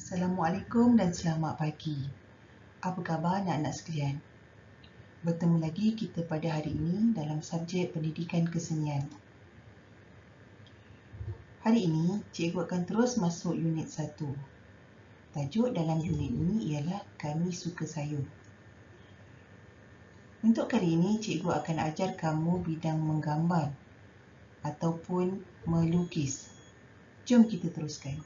Assalamualaikum dan selamat pagi. Apa khabar anak-anak sekalian? Bertemu lagi kita pada hari ini dalam subjek pendidikan kesenian. Hari ini, cikgu akan terus masuk unit 1. Tajuk dalam unit ini ialah Kami Suka Sayur. Untuk kali ini, cikgu akan ajar kamu bidang menggambar ataupun melukis. Jom kita teruskan.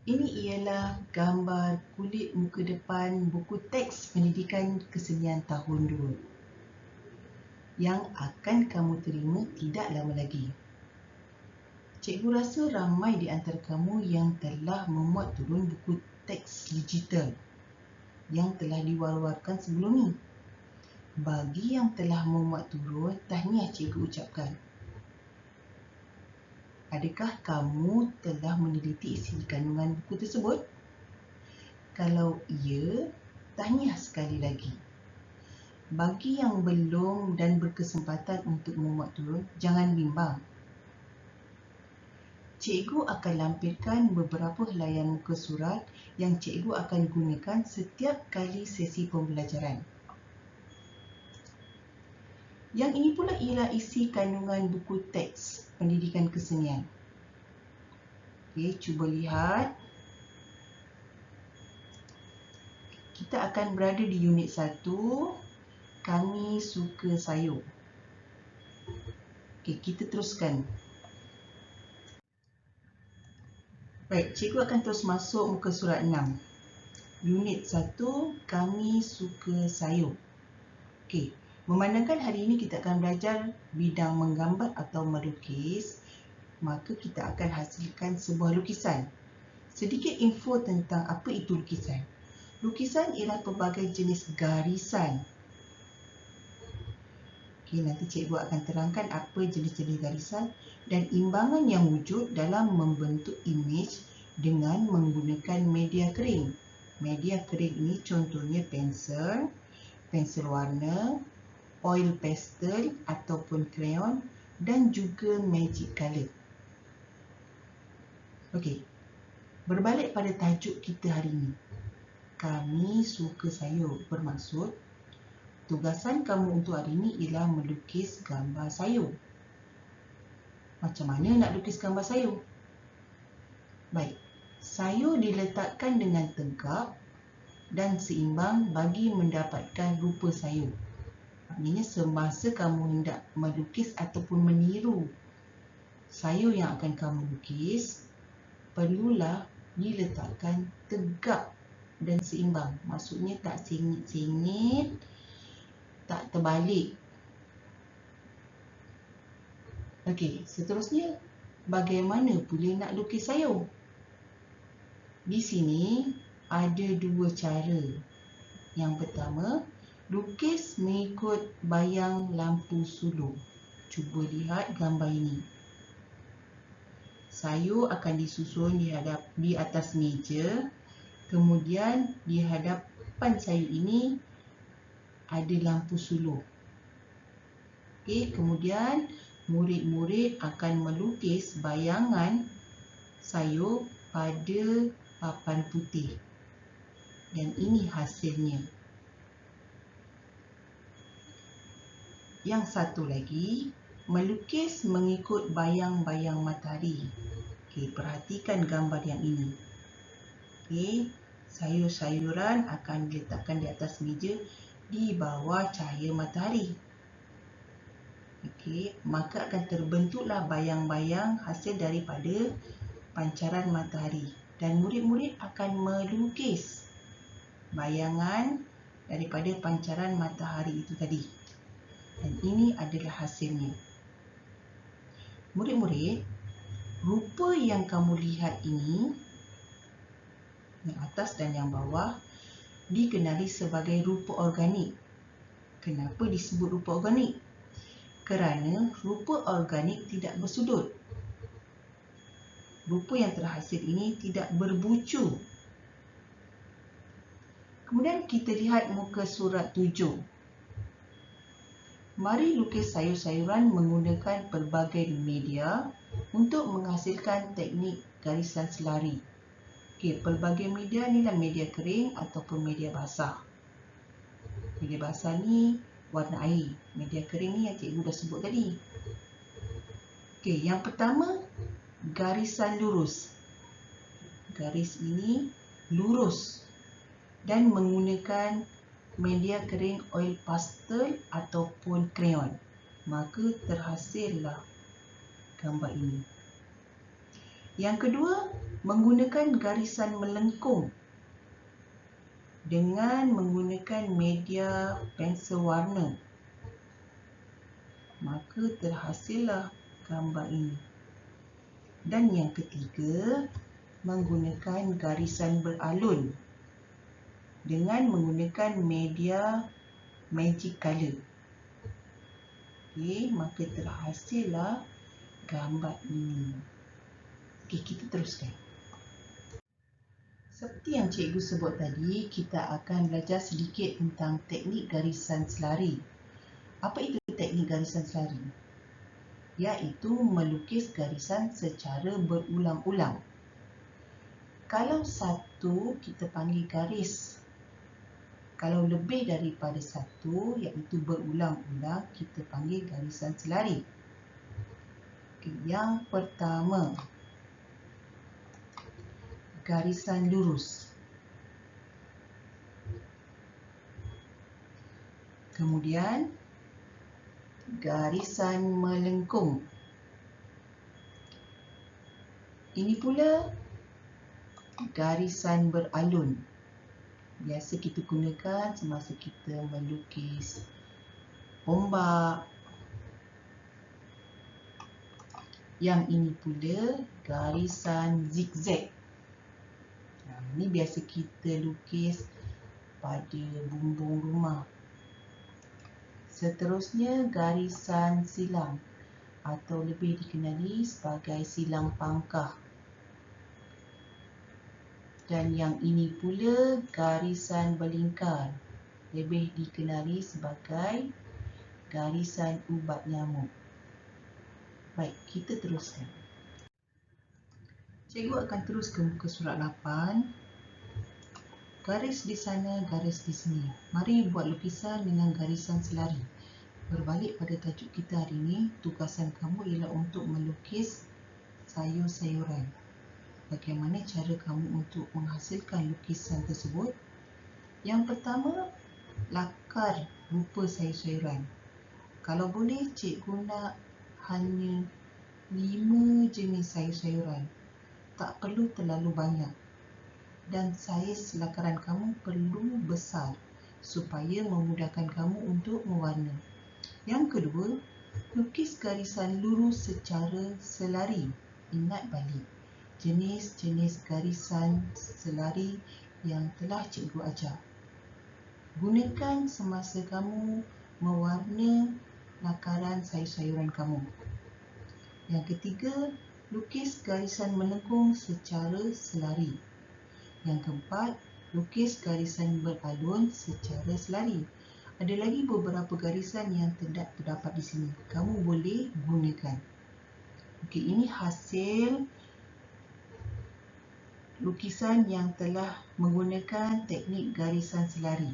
Ini ialah gambar kulit muka depan buku teks pendidikan kesenian tahun 2 yang akan kamu terima tidak lama lagi. Cikgu rasa ramai di antara kamu yang telah memuat turun buku teks digital yang telah diwar-warkan sebelum ni. Bagi yang telah memuat turun, tahniah cikgu ucapkan. Adakah kamu telah meneliti isi kandungan buku tersebut? Kalau ya, tahniah sekali lagi. Bagi yang belum dan berkesempatan untuk memuat turun, jangan bimbang. Cikgu akan lampirkan beberapa helaian muka surat yang cikgu akan gunakan setiap kali sesi pembelajaran. Yang ini pula ialah isi kandungan buku teks pendidikan kesenian. Okey, cuba lihat. Kita akan berada di unit 1. Kami suka sayur. Okey, kita teruskan. Baik, cikgu akan terus masuk muka surat 6. Unit 1, Kami Suka Sayur. Okey, memandangkan hari ini kita akan belajar bidang menggambar atau melukis, maka kita akan hasilkan sebuah lukisan. Sedikit info tentang apa itu lukisan. Lukisan ialah pelbagai jenis garisan. Okey, nanti cikgu akan terangkan apa jenis-jenis garisan dan imbangan yang wujud dalam membentuk imej dengan menggunakan media kering. Media kering ini contohnya pensel, pensel warna, oil pastel ataupun crayon dan juga magic color. Okey, berbalik pada tajuk kita hari ini. Kami suka sayur, bermaksud tugasan kamu untuk hari ini ialah melukis gambar sayur. Macam mana nak lukis gambar sayur? Baik, sayur diletakkan dengan tegak dan seimbang bagi mendapatkan rupa sayur. Maknanya semasa kamu hendak melukis ataupun meniru sayur yang akan kamu lukis, perlulah diletakkan tegak dan seimbang. Maksudnya tak sengit-sengit, tak terbalik. Okey, seterusnya bagaimana pula nak lukis sayur? Di sini ada dua cara. Yang pertama, lukis mengikut bayang lampu sulur. Cuba lihat gambar ini. Sayur akan disusun di atas meja. Kemudian di hadapan sayur ini ada lampu sulur. Okey, kemudian murid-murid akan melukis bayangan sayur pada papan putih. Dan ini hasilnya. Yang satu lagi, melukis mengikut bayang-bayang matahari. Okey, perhatikan gambar yang ini. Okey, sayur-sayuran akan diletakkan di atas meja di bawah cahaya matahari. Okey, maka akan terbentuklah bayang-bayang hasil daripada pancaran matahari dan murid-murid akan melukis bayangan daripada pancaran matahari itu tadi. Dan ini adalah hasilnya. Murid-murid, rupa yang kamu lihat ini, yang atas dan yang bawah, dikenali sebagai rupa organik. Kenapa disebut rupa organik? Kerana rupa organik tidak bersudut. Rupa yang terhasil ini tidak berbucu. Kemudian kita lihat muka surat 7. Mari lukis sayur-sayuran menggunakan pelbagai media untuk menghasilkan teknik garisan selari. Okey, pelbagai media ni lah media kering ataupun media basah. Media basah ni warna air, media kering ni yang cikgu dah sebut tadi. Okey, yang pertama garisan lurus. Garis ini lurus dan menggunakan media kering oil pastel ataupun krayon. Maka terhasillah gambar ini. Yang kedua, menggunakan garisan melengkung dengan menggunakan media pensel warna. Maka terhasillah gambar ini. Dan yang ketiga, menggunakan garisan beralun dengan menggunakan media magic color. Okey, maka terhasillah gambar ini. Okey, kita teruskan. Seperti yang cikgu sebut tadi, kita akan belajar sedikit tentang teknik garisan selari. Apa itu teknik garisan selari? Iaitu melukis garisan secara berulang-ulang. Kalau satu, kita panggil garis. Kalau lebih daripada satu, iaitu berulang-ulang, kita panggil garisan selari. Okay, yang pertama, garisan lurus. Kemudian, garisan melengkung. Ini pula garisan beralun. Biasa kita gunakan semasa kita melukis ombak. Yang ini pula garisan zigzag. Ini biasa kita lukis pada bumbung rumah. Seterusnya garisan silang atau lebih dikenali sebagai silang pangkah. Dan yang ini pula garisan berlingkar, lebih dikenali sebagai garisan ubat nyamuk. Baik, kita teruskan. Cikgu akan terus ke muka surat 8. Garis di sana, garis di sini. Mari buat lukisan dengan garisan selari. Berbalik pada tajuk kita hari ini, tugasan kamu ialah untuk melukis sayur-sayuran. Bagaimana cara kamu untuk menghasilkan lukisan tersebut? Yang pertama, lakar rupa sayur-sayuran. Kalau boleh, cikgu nak hanya 5 jenis sayur-sayuran. Tak perlu terlalu banyak. Dan saiz lakaran kamu perlu besar supaya memudahkan kamu untuk mewarna. Yang kedua, lukis garisan lurus secara selari. Ingat balik jenis-jenis garisan selari yang telah cikgu ajar. Gunakan semasa kamu mewarna lakaran sayur-sayuran kamu. Yang ketiga, lukis garisan melengkung secara selari. Yang keempat, lukis garisan beralun secara selari. Ada lagi beberapa garisan yang tidak terdapat di sini. Kamu boleh gunakan. Okey, ini hasil lukisan yang telah menggunakan teknik garisan selari.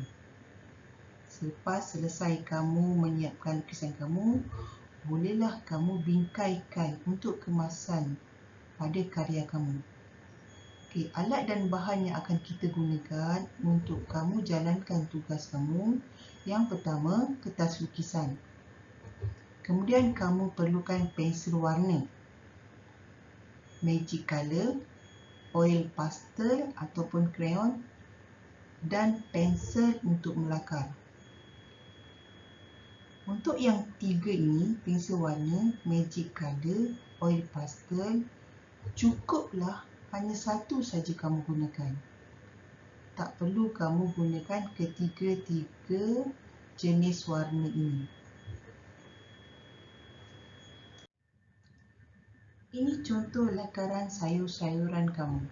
Selepas selesai kamu menyiapkan lukisan kamu, bolehlah kamu bingkaikan untuk kemasan pada karya kamu. Okey, alat dan bahan yang akan kita gunakan untuk kamu jalankan tugas kamu. Yang pertama, kertas lukisan. Kemudian kamu perlukan pensel warna, magic color, oil pastel ataupun krayon dan pensel untuk melakar. Untuk yang tiga ini, pensel warna, magic color, oil pastel, cukuplah hanya satu saja kamu gunakan. Tak perlu kamu gunakan ketiga-tiga jenis warna ini. Ini contoh lakaran sayur-sayuran kamu.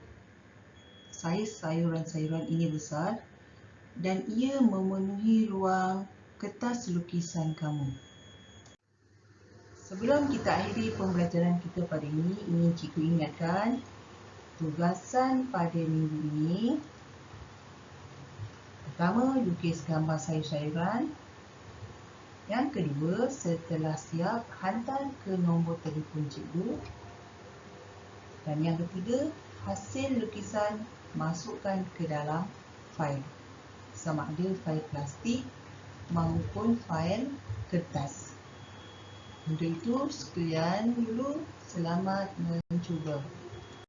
Saiz sayuran-sayuran ini besar dan ia memenuhi ruang kertas lukisan kamu. Sebelum kita akhiri pembelajaran kita pada ini, ingin cikgu ingatkan tugasan pada minggu ini. Pertama, lukis gambar sayur-sayuran. Yang kedua, setelah siap, hantar ke nombor telefon cikgu. Dan yang ketiga, hasil lukisan masukkan ke dalam fail, sama ada fail plastik maupun fail kertas. Untuk itu, sekian dulu. Selamat mencuba.